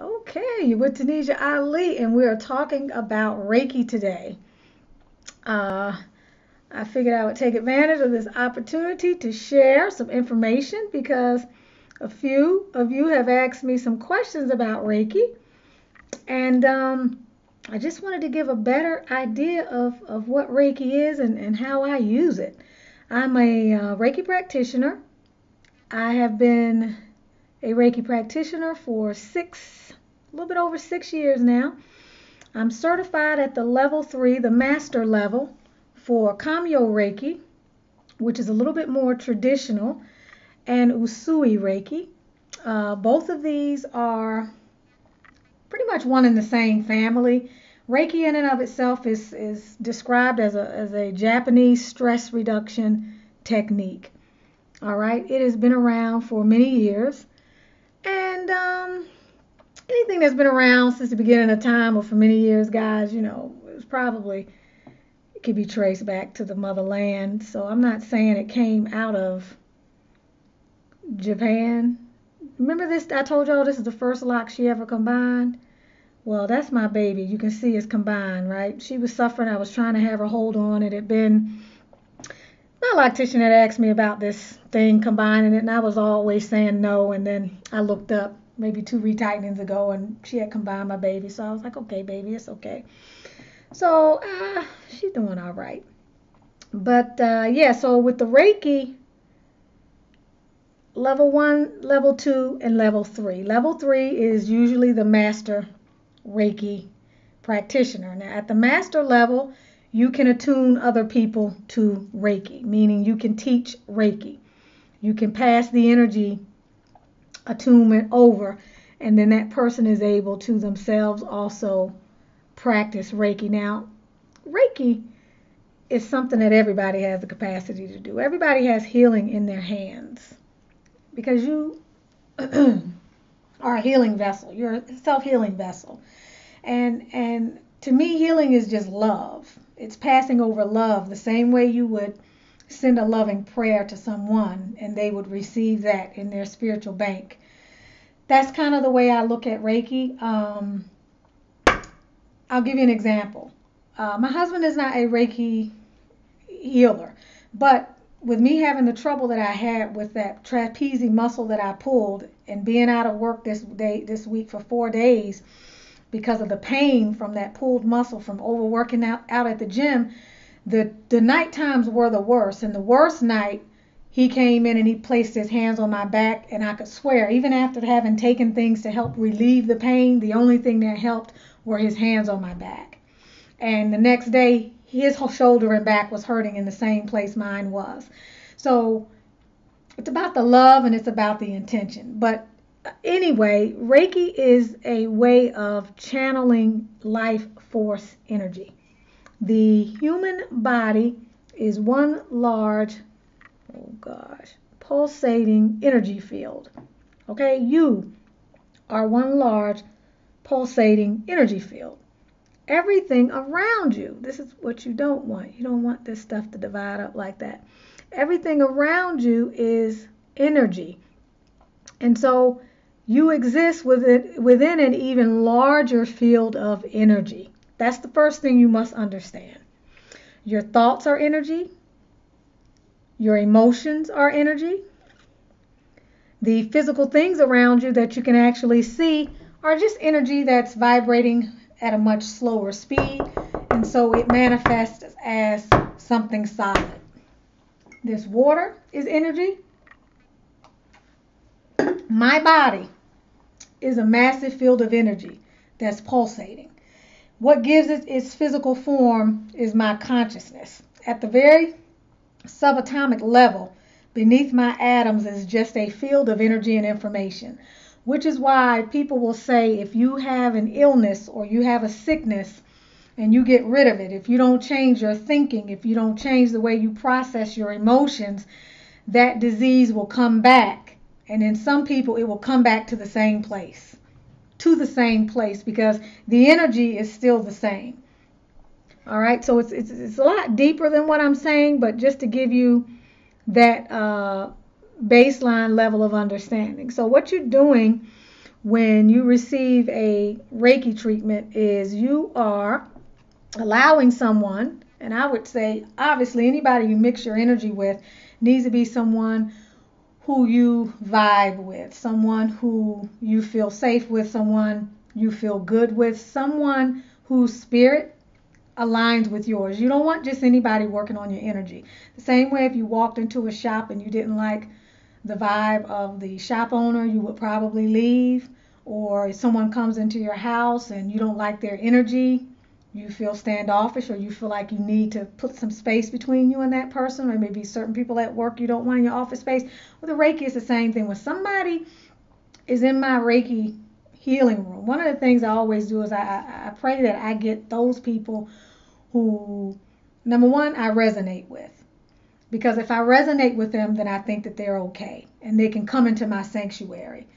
Okay, you're with Tanisha Ali, and we are talking about Reiki today. Uh, I figured I would take advantage of this opportunity to share some information because a few of you have asked me some questions about Reiki, and I just wanted to give a better idea of what Reiki is and how I use it. I'm a Reiki practitioner. I have been a Reiki practitioner for a little bit over 6 years now. I'm certified at the level 3, the master level for Kamyo Reiki, which is a little bit more traditional, and Usui Reiki. Both of these are pretty much one and the same family. Reiki in and of itself is described as a Japanese stress reduction technique. All right, it has been around for many years, and anything that's been around since the beginning of time or for many years, guys, it could be traced back to the motherland. So I'm not saying it came out of Japan. Remember this? I told y'all this is the first lock she ever combined. Well, that's my baby. You can see it's combined, right? She was suffering. I was trying to have her hold on. It had been my loctician had asked me about this thing combining it, and I was always saying no. And then I looked up maybe 2 retightnings ago, and she had combined my baby. So I was like, okay, baby, it's okay. So she's doing all right. But yeah, so with the Reiki, level 1, level 2, and level 3. Level 3 is usually the master Reiki practitioner. Now, at the master level, you can attune other people to Reiki, meaning you can teach Reiki. You can pass the energy attunement over, and then that person is able to themselves also practice Reiki. Now, Reiki is something that everybody has the capacity to do. Everybody has healing in their hands because you are a healing vessel. You're a self-healing vessel. And to me, healing is just love. It's passing over love the same way you would send a loving prayer to someone and they would receive that in their spiritual bank. That's kind of the way I look at Reiki. I'll give you an example. My husband is not a Reiki healer, but with me having the trouble that I had with that trapezius muscle that I pulled and being out of work this week for 4 days because of the pain from that pulled muscle from overworking out at the gym, the night times were the worst. And the worst night, he came in and he placed his hands on my back, and I could swear, even after having taken things to help relieve the pain, the only thing that helped were his hands on my back. And the next day, his whole shoulder and back was hurting in the same place mine was. So it's about the love and it's about the intention. But anyway, Reiki is a way of channeling life force energy. The human body is one large, pulsating energy field. Okay, you are one large pulsating energy field. Everything around you, this is what you don't want. You don't want this stuff to divide up like that. Everything around you is energy. And so you exist within an even larger field of energy. That's the first thing you must understand. Your thoughts are energy. Your emotions are energy. The physical things around you that you can actually see are just energy that's vibrating at a much slower speed, and so it manifests as something solid. This water is energy. My body is a massive field of energy that's pulsating. What gives it its physical form is my consciousness. At the very subatomic level, beneath my atoms is just a field of energy and information, which is why people will say if you have an illness or you have a sickness and you get rid of it, if you don't change your thinking, if you don't change the way you process your emotions, that disease will come back. And in some people, it will come back to the same place, because the energy is still the same. All right, so it's a lot deeper than what I'm saying, but just to give you that baseline level of understanding. So what you're doing when you receive a Reiki treatment is you are allowing someone, and I would say obviously anybody you mix your energy with needs to be someone who you vibe with, someone who you feel safe with, someone you feel good with, someone whose spirit aligns with yours. You don't want just anybody working on your energy. The same way if you walked into a shop and you didn't like the vibe of the shop owner, you would probably leave. Or if someone comes into your house and you don't like their energy, you feel standoffish, or you feel like you need to put some space between you and that person, or maybe certain people at work you don't want in your office space. Well, the Reiki is the same thing. When somebody is in my Reiki healing room, one of the things I always do is I pray that I get those people who, number one, I resonate with. Because if I resonate with them, then I think that they're okay and they can come into my sanctuary.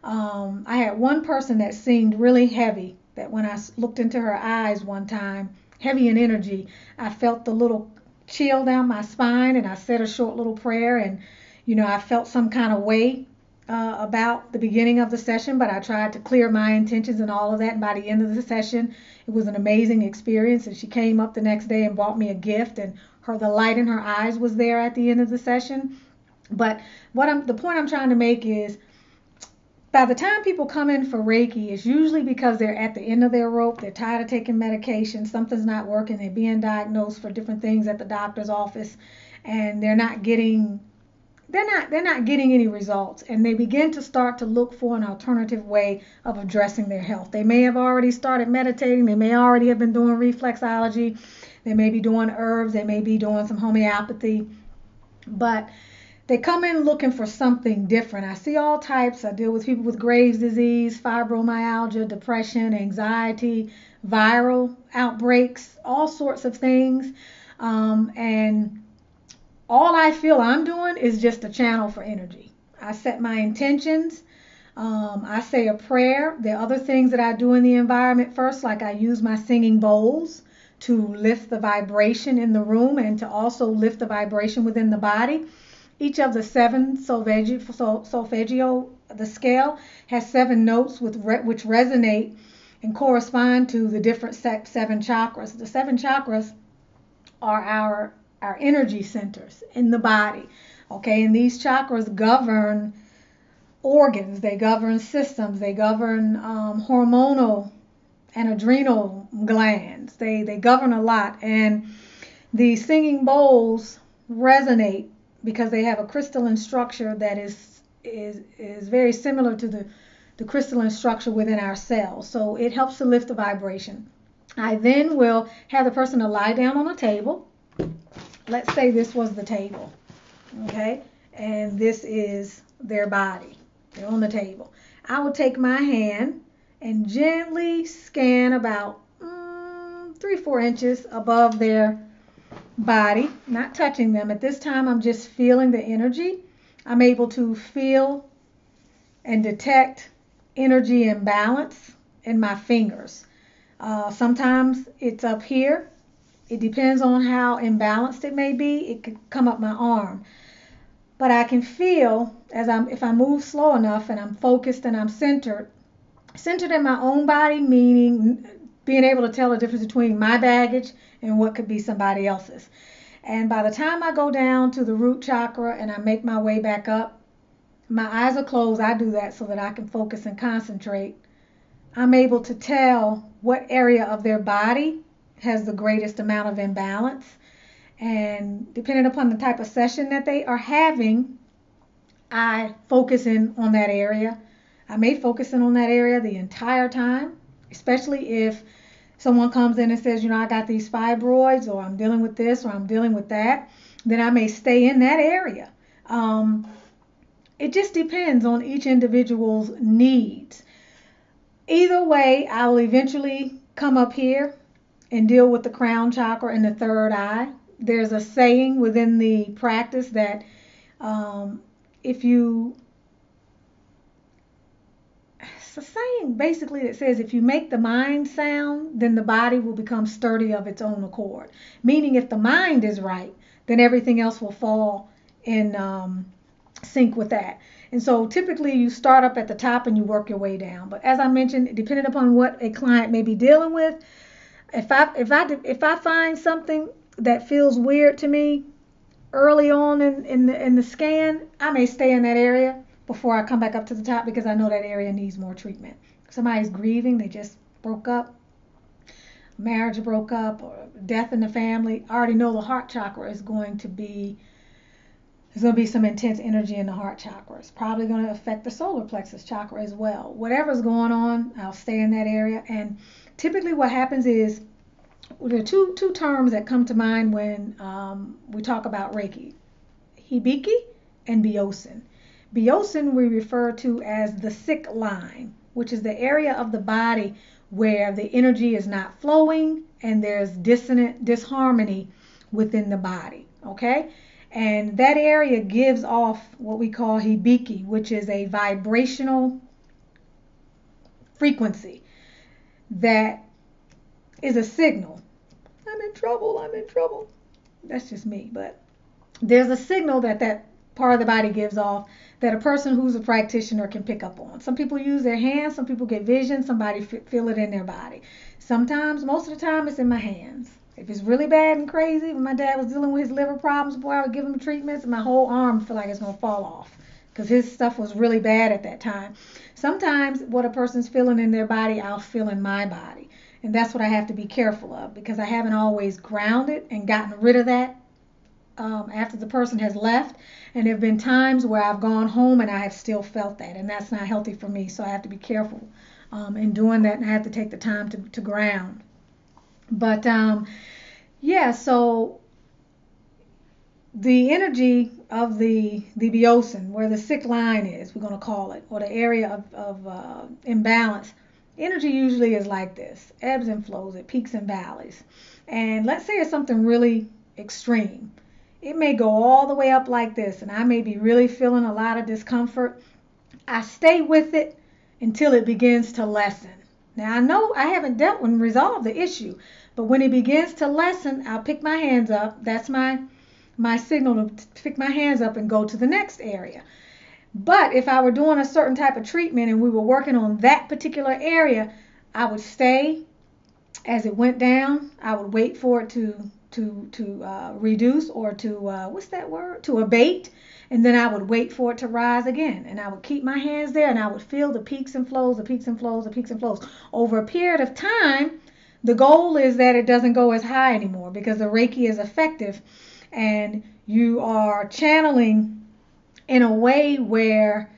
I had one person that seemed really heavy, that when I looked into her eyes one time, heavy in energy, I felt the little chill down my spine, and I said a short little prayer, and I felt some kind of way about the beginning of the session, but I tried to clear my intentions and all of that, and by the end of the session, it was an amazing experience, and she came up the next day and brought me a gift, and the light in her eyes was there at the end of the session. But the point I'm trying to make is, by the time people come in for Reiki, it's usually because they're at the end of their rope. They're tired of taking medication. Something's not working. They're being diagnosed for different things at the doctor's office, and they're not getting any results. And they begin to start to look for an alternative way of addressing their health. They may have already started meditating. They may already have been doing reflexology. They may be doing herbs. They may be doing some homeopathy. But they come in looking for something different. I see all types. I deal with people with Graves' disease, fibromyalgia, depression, anxiety, viral outbreaks, all sorts of things. And all I feel I'm doing is just a channel for energy. I set my intentions. I say a prayer. There are other things that I do in the environment first, like I use my singing bowls to lift the vibration in the room and to also lift the vibration within the body. Each of the 7 solfeggio, the scale, has 7 notes which resonate and correspond to the different 7 chakras. The 7 chakras are our energy centers in the body. Okay, and these chakras govern organs, they govern systems, they govern hormonal and adrenal glands. They govern a lot. And the singing bowls resonate because they have a crystalline structure that is very similar to the crystalline structure within our cells. So it helps to lift the vibration. I then will have the person to lie down on a table. Let's say this was the table, okay? And this is their body. They're on the table. I will take my hand and gently scan about 3-4 inches above their body, not touching them. At this time, I'm just feeling the energy. I'm able to feel and detect energy imbalance in my fingers. Sometimes it's up here. It depends on how imbalanced it may be. It could come up my arm. But I can feel if I move slow enough and I'm focused and I'm centered in my own body, meaning being able to tell the difference between my baggage and what could be somebody else's. And by the time I go down to the root chakra and I make my way back up, my eyes are closed. I do that so that I can focus and concentrate. I'm able to tell what area of their body has the greatest amount of imbalance. And depending upon the type of session that they are having, I focus in on that area. I may focus in on that area the entire time, especially if someone comes in and says, I got these fibroids, or I'm dealing with this, or I'm dealing with that. Then I may stay in that area. It just depends on each individual's needs. Either way, I will eventually come up here and deal with the crown chakra and the third eye. There's a saying within the practice that it's a saying basically that says if you make the mind sound, then the body will become sturdy of its own accord. Meaning if the mind is right, then everything else will fall in sync with that. And so typically you start up at the top and you work your way down. But as I mentioned, depending upon what a client may be dealing with, if I find something that feels weird to me early on in the scan, I may stay in that area before I come back up to the top because I know that area needs more treatment. If somebody's grieving, they just broke up, marriage broke up, or death in the family, I already know the heart chakra is going to be, there's going to be some intense energy in the heart chakra. It's probably going to affect the solar plexus chakra as well. Whatever's going on, I'll stay in that area. And typically what happens is, there are two terms that come to mind when we talk about Reiki: hibiki and biosin. Biosin we refer to as the sick line, which is the area of the body where the energy is not flowing and there's disharmony within the body, okay? And that area gives off what we call hibiki, which is a vibrational frequency that is a signal. I'm in trouble, I'm in trouble. That's just me, but there's a signal that part of the body gives off that a person who's a practitioner can pick up on. Some people use their hands, some people get vision, somebody feel it in their body. Sometimes, most of the time, it's in my hands. If it's really bad and crazy, when my dad was dealing with his liver problems, boy, I would give him treatments and my whole arm feel like it's going to fall off because his stuff was really bad at that time. Sometimes what a person's feeling in their body, I'll feel in my body. And that's what I have to be careful of because I haven't always grounded and gotten rid of that after the person has left. And there have been times where I've gone home and I have still felt that, and that's not healthy for me. So I have to be careful in doing that, and I have to take the time to ground. But yeah, so the energy of the biosin, where the sick line is, we're going to call it, or the area of imbalance, energy usually is like this: ebbs and flows, it peaks and valleys. And let's say it's something really extreme. It may go all the way up like this, and I may be really feeling a lot of discomfort. I stay with it until it begins to lessen. Now, I know I haven't dealt with and resolved the issue, but when it begins to lessen, I'll pick my hands up. That's my signal to pick my hands up and go to the next area. But if I were doing a certain type of treatment and we were working on that particular area, I would stay as it went down. I would wait for it to reduce or to abate, and then I would wait for it to rise again, and I would keep my hands there and I would feel the peaks and flows, the peaks and flows, the peaks and flows. Over a period of time, the goal is that it doesn't go as high anymore because the Reiki is effective and you are channeling in a way where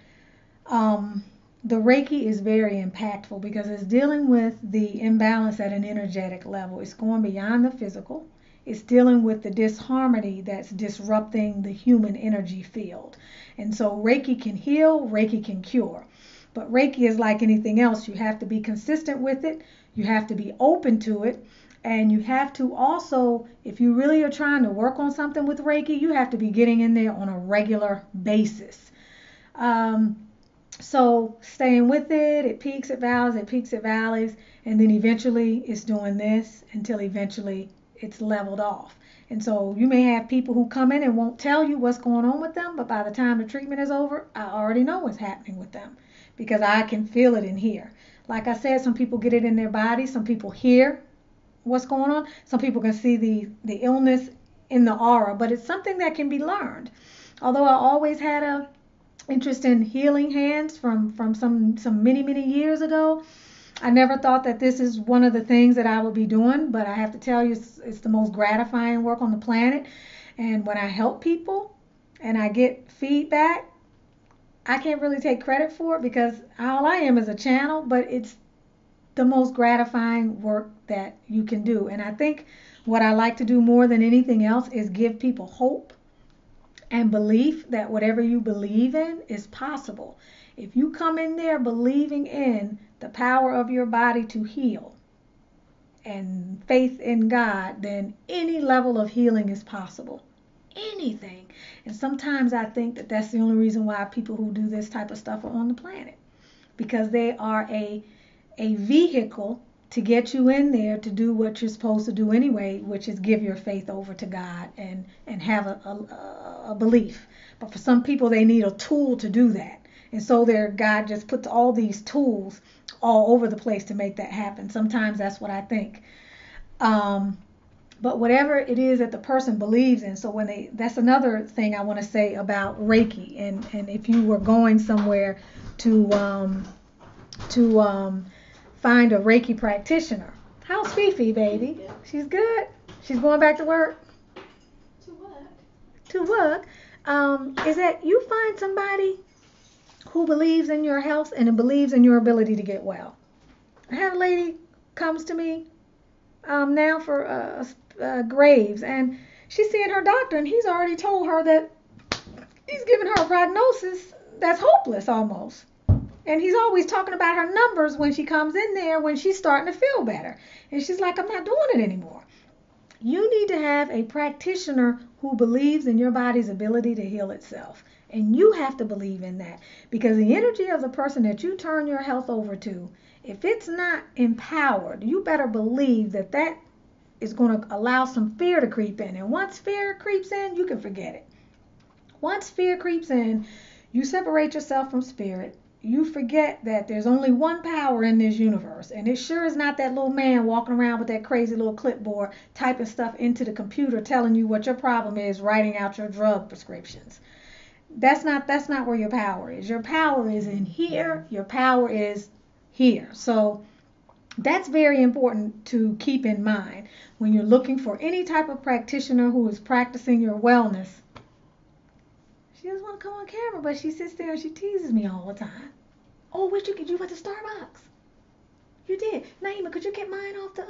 the Reiki is very impactful because it's dealing with the imbalance at an energetic level. It's going beyond the physical. It's dealing with the disharmony that's disrupting the human energy field. And so Reiki can heal, Reiki can cure. But Reiki is like anything else. You have to be consistent with it. You have to be open to it. And you have to also, if you really are trying to work on something with Reiki, you have to be getting in there on a regular basis. So staying with it, it peaks, it valleys, and then eventually it's doing this until eventually it's leveled off. And so you may have people who come in and won't tell you what's going on with them, but by the time the treatment is over, I already know what's happening with them because I can feel it in here. Like I said, some people get it in their body, some people hear what's going on, some people can see the illness in the aura, but it's something that can be learned. Although I always had a interest in healing hands from some many years ago, I never thought that this is one of the things that I would be doing, but I have to tell you, it's the most gratifying work on the planet. And when I help people and I get feedback, I can't really take credit for it because all I am is a channel, but it's the most gratifying work that you can do. And I think what I like to do more than anything else is give people hope and belief that whatever you believe in is possible. If you come in there believing in the power of your body to heal and faith in God, then any level of healing is possible. Anything. And sometimes I think that that's the only reason why people who do this type of stuff are on the planet, because they are a vehicle to get you in there to do what you're supposed to do anyway, which is give your faith over to God and have a belief. But for some people, they need a tool to do that. And so God just puts all these tools all over the place to make that happen. Sometimes that's what I think. But whatever it is that the person believes in, so that's another thing I want to say about Reiki. And if you were going somewhere to find a Reiki practitioner, how's Fifi, baby? She's good. She's going back to work. To work. Is that you find somebody who believes in your health and believes in your ability to get well. I have a lady comes to me now for Graves, and she's seeing her doctor, and he's already told her that he's giving her a prognosis that's hopeless almost. And he's always talking about her numbers when she comes in there when she's starting to feel better. And she's like, I'm not doing it anymore. You need to have a practitioner who believes in your body's ability to heal itself. And you have to believe in that, because the energy of the person that you turn your health over to, if it's not empowered, you better believe that that is going to allow some fear to creep in. And once fear creeps in, you can forget it. Once fear creeps in, you separate yourself from spirit. You forget that there's only one power in this universe, and it sure is not that little man walking around with that crazy little clipboard typing stuff into the computer telling you what your problem is, writing out your drug prescriptions. That's not where your power is. Your power is in here. Your power is here. So that's very important to keep in mind when you're looking for any type of practitioner who is practicing your wellness. She doesn't want to come on camera, but she sits there and she teases me all the time. Oh, where'd you went to Starbucks? You did. Naima, could you get mine off the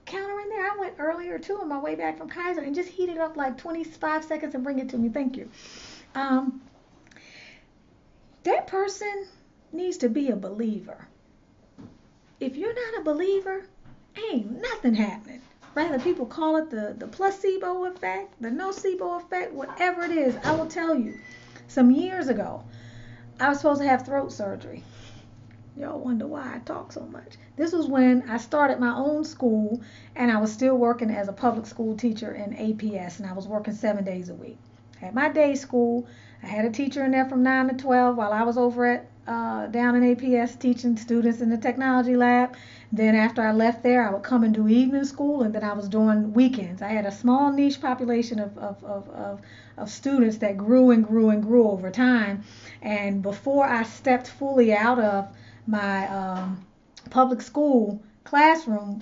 counter in there? I went earlier too on my way back from Kaiser and just heat it up like 25 seconds and bring it to me. Thank you. That person needs to be a believer. If you're not a believer, ain't nothing happening. Rather, people call it the placebo effect, the nocebo effect, whatever it is. I will tell you, some years ago, I was supposed to have throat surgery. Y'all wonder why I talk so much. This was when I started my own school, and I was still working as a public school teacher in APS, and I was working 7 days a week. I had my day school. I had a teacher in there from 9 to 12 while I was over at down in APS teaching students in the technology lab. Then after I left there, I would come and do evening school, and then I was doing weekends. I had a small niche population of students that grew and grew and grew over time. And before I stepped fully out of my public school classroom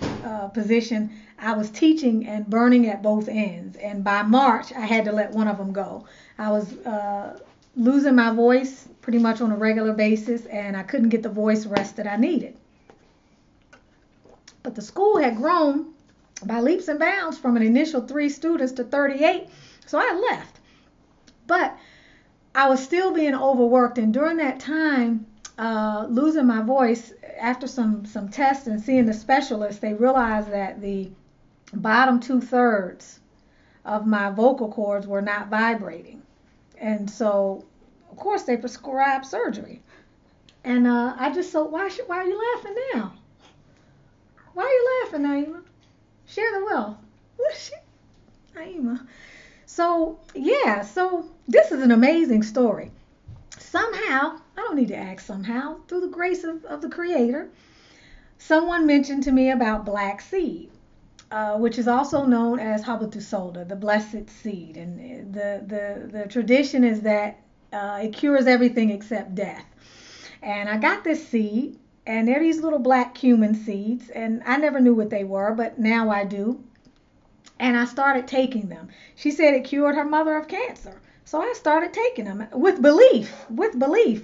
position, I was teaching and burning at both ends. And by March, I had to let one of them go. I was losing my voice pretty much on a regular basis, and I couldn't get the voice rest that I needed. But the school had grown by leaps and bounds from an initial 3 students to 38, so I left. But I was still being overworked, and during that time, losing my voice, after some tests and seeing the specialist, they realized that the bottom 2/3 of my vocal cords were not vibrating. And so, of course, they prescribed surgery. And I just thought, why are you laughing now? Why are you laughing, Naima? Share the wealth. Naima. So, yeah, so this is an amazing story. Somehow, I don't need to ask somehow, through the grace of the Creator, someone mentioned to me about black seed, which is also known as Habatussoda, the blessed seed. And the tradition is that it cures everything except death. And I got this seed, and they're these little black cumin seeds, and I never knew what they were, but now I do. And I started taking them. She said it cured her mother of cancer. So I started taking them with belief.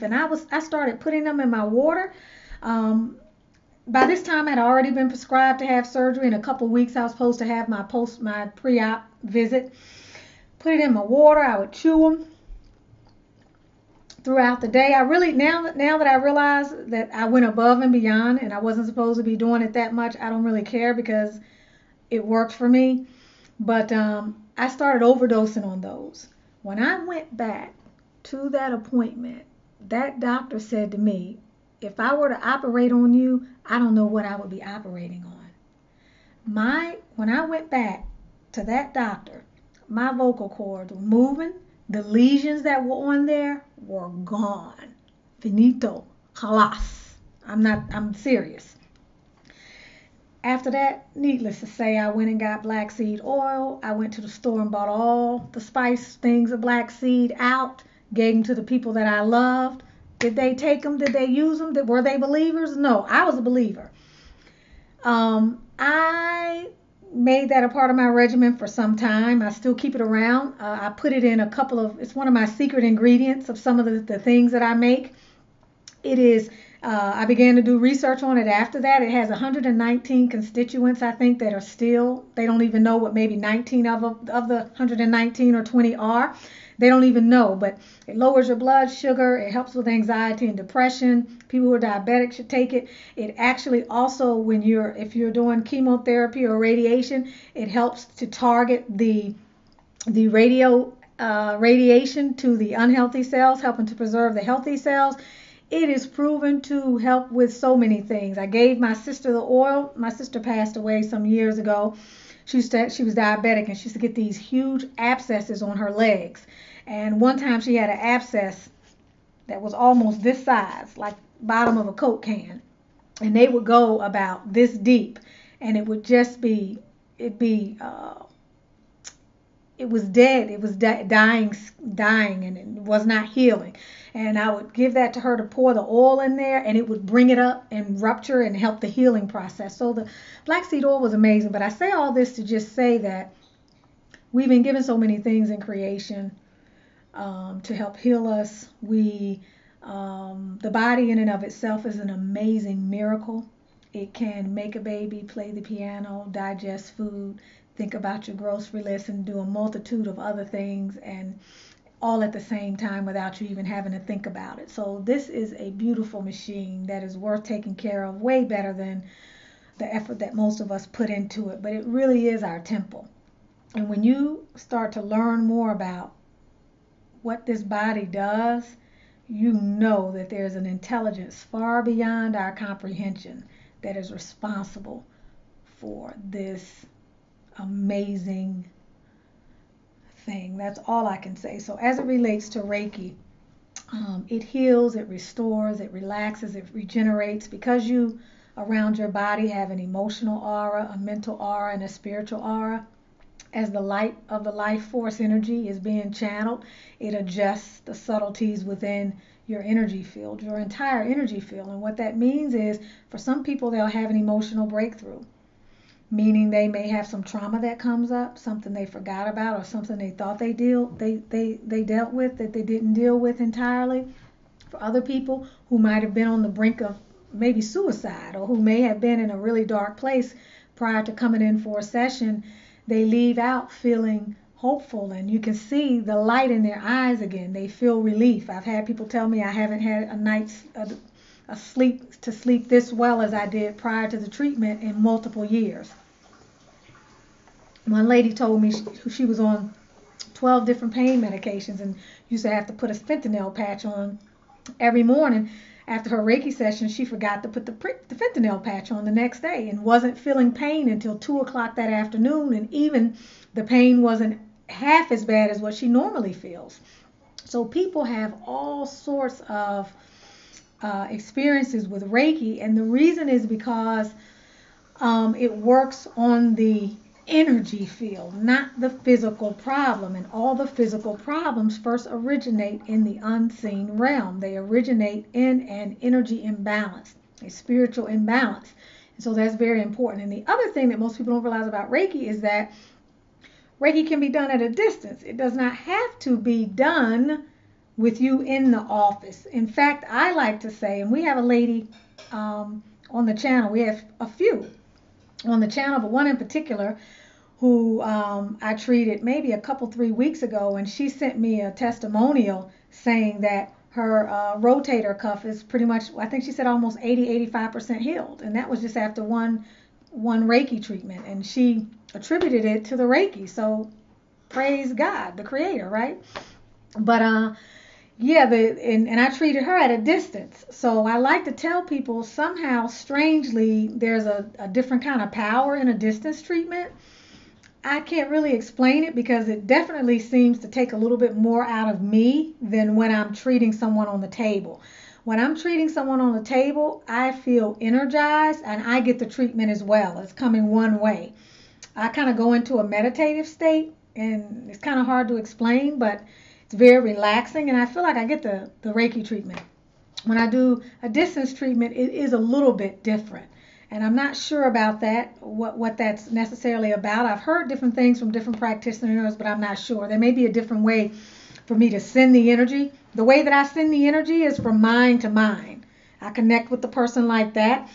And I started putting them in my water. By this time, I'd already been prescribed to have surgery. In a couple of weeks, I was supposed to have my pre-op visit. Put it in my water. I would chew them throughout the day. I really, now that I realize that I went above and beyond and I wasn't supposed to be doing it that much, I don't really care because it worked for me. But I started overdosing on those. When I went back to that appointment, that doctor said to me, if I were to operate on you, I don't know what I would be operating on. When I went back to that doctor, my vocal cords were moving, The lesions that were on there were gone. Finito. Halas. I'm serious. After that, needless to say, I went and got black seed oil. I went to the store and bought all the spice things of black seed out, gave them to the people that I loved. Did they take them? Did they use them? Were they believers? No, I was a believer. I made that a part of my regimen for some time. I still keep it around. I put it in a couple of, it's one of my secret ingredients of some of the things that I make. It is, I began to do research on it after that. It has 119 constituents, I think, that are still, they don't even know what maybe 19 of the 119 or 20 are. They don't even know, but it lowers your blood sugar. It helps with anxiety and depression. People who are diabetic should take it. It actually also, if you're doing chemotherapy or radiation, it helps to target the radiation to the unhealthy cells, helping to preserve the healthy cells. It is proven to help with so many things. I gave my sister the oil. My sister passed away some years ago. She was diabetic, and she used to get these huge abscesses on her legs. And one time she had an abscess that was almost this size, like bottom of a Coke can. And they would go about this deep, and it would just be, it was dead. It was dying, and it was not healing. And I would give that to her to pour the oil in there, and it would bring it up and rupture and help the healing process. So the black seed oil was amazing. But I say all this to just say that we've been given so many things in creation to help heal us. The body in and of itself is an amazing miracle. It can make a baby, play the piano, digest food, think about your grocery list, and do a multitude of other things, and all at the same time without you even having to think about it. So this is a beautiful machine that is worth taking care of, way better than the effort that most of us put into it. But it really is our temple. And when you start to learn more about what this body does, you know that there's an intelligence far beyond our comprehension that is responsible for this amazing thing. That's all I can say. So as it relates to Reiki, it heals, it restores, it relaxes, it regenerates, because you around your body have an emotional aura, a mental aura, and a spiritual aura. As the light of the life force energy is being channeled, it adjusts the subtleties within your energy field, your entire energy field. And what that means is, for some people, they'll have an emotional breakthrough, meaning they may have some trauma that comes up, something they forgot about, or something they thought they dealt with that they didn't deal with entirely. For other people who might have been on the brink of maybe suicide, or who may have been in a really dark place prior to coming in for a session, they leave out feeling hopeful, and you can see the light in their eyes again. They feel relief. I've had people tell me I haven't had a night's sleep this well as I did prior to the treatment in multiple years. One lady told me she was on 12 different pain medications and used to have to put a fentanyl patch on every morning. After her Reiki session, she forgot to put the fentanyl patch on the next day and wasn't feeling pain until 2 o'clock that afternoon, and even the pain wasn't half as bad as what she normally feels. So people have all sorts of experiences with Reiki, and the reason is because it works on the energy field, not the physical problem. And all the physical problems first originate in the unseen realm. They originate in an energy imbalance, a spiritual imbalance. And so that's very important. And the other thing that most people don't realize about Reiki is that Reiki can be done at a distance. It does not have to be done with you in the office. In fact, I like to say, and we have a lady on the channel, we have a few on the channel, but one in particular who I treated maybe 3 weeks ago, and she sent me a testimonial saying that her rotator cuff is pretty much, I think she said almost 85% healed, and that was just after one Reiki treatment, and she attributed it to the Reiki. So praise God, the creator, right? But yeah, and I treated her at a distance. So I like to tell people, somehow, strangely, there's a different kind of power in a distance treatment. I can't really explain it because it definitely seems to take a little bit more out of me than when I'm treating someone on the table. When I'm treating someone on the table, I feel energized and I get the treatment as well. It's coming one way. I kind of go into a meditative state, and it's kind of hard to explain, but it's very relaxing, and I feel like I get the Reiki treatment. When I do a distance treatment, it is a little bit different. And I'm not sure about that, what that's necessarily about. I've heard different things from different practitioners, but I'm not sure. There may be a different way for me to send the energy. The way that I send the energy is from mind to mind. I connect with the person like that.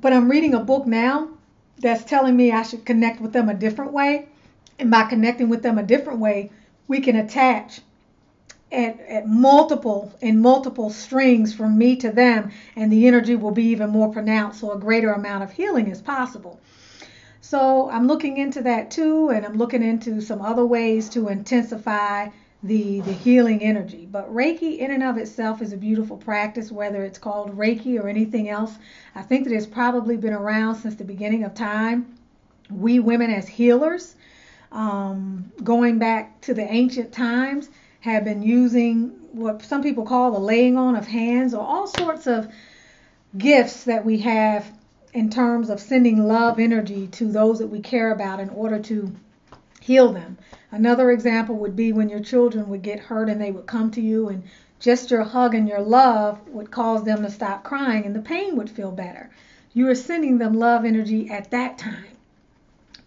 But I'm reading a book now that's telling me I should connect with them a different way. And by connecting with them a different way, we can attach at multiple strings from me to them, and the energy will be even more pronounced, so a greater amount of healing is possible. So I'm looking into that too, and I'm looking into some other ways to intensify the healing energy. But Reiki in and of itself is a beautiful practice, whether it's called Reiki or anything else. I think that it's probably been around since the beginning of time. We women as healers, going back to the ancient times, have been using what some people call the laying on of hands, or all sorts of gifts that we have in terms of sending love energy to those that we care about in order to heal them. Another example would be when your children would get hurt and they would come to you, and just your hug and your love would cause them to stop crying and the pain would feel better. You are sending them love energy at that time.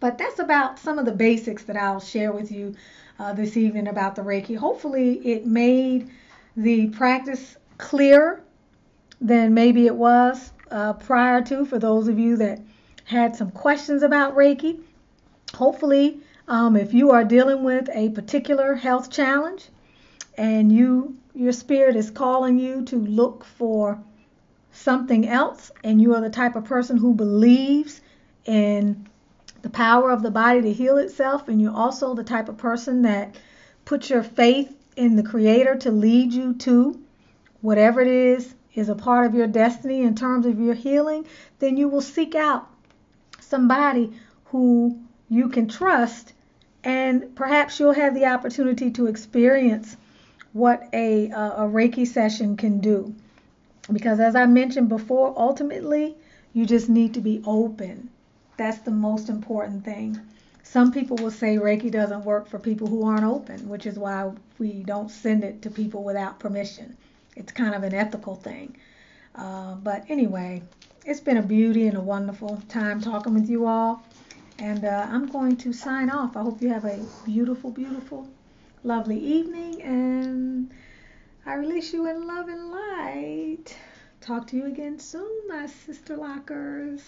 But that's about some of the basics that I'll share with you this evening about the Reiki. Hopefully it made the practice clearer than maybe it was prior to, for those of you that had some questions about Reiki. Hopefully, if you are dealing with a particular health challenge and your spirit is calling you to look for something else, and you are the type of person who believes in the power of the body to heal itself, and you're also the type of person that puts your faith in the Creator to lead you to whatever it is a part of your destiny in terms of your healing, then you will seek out somebody who you can trust, and perhaps you'll have the opportunity to experience what a Reiki session can do. Because as I mentioned before, ultimately, you just need to be open. That's the most important thing. Some people will say Reiki doesn't work for people who aren't open, which is why we don't send it to people without permission. It's kind of an ethical thing. But anyway, it's been a beauty and a wonderful time talking with you all. And I'm going to sign off. I hope you have a beautiful, beautiful, lovely evening. And I release you in love and light. Talk to you again soon, my sister lockers.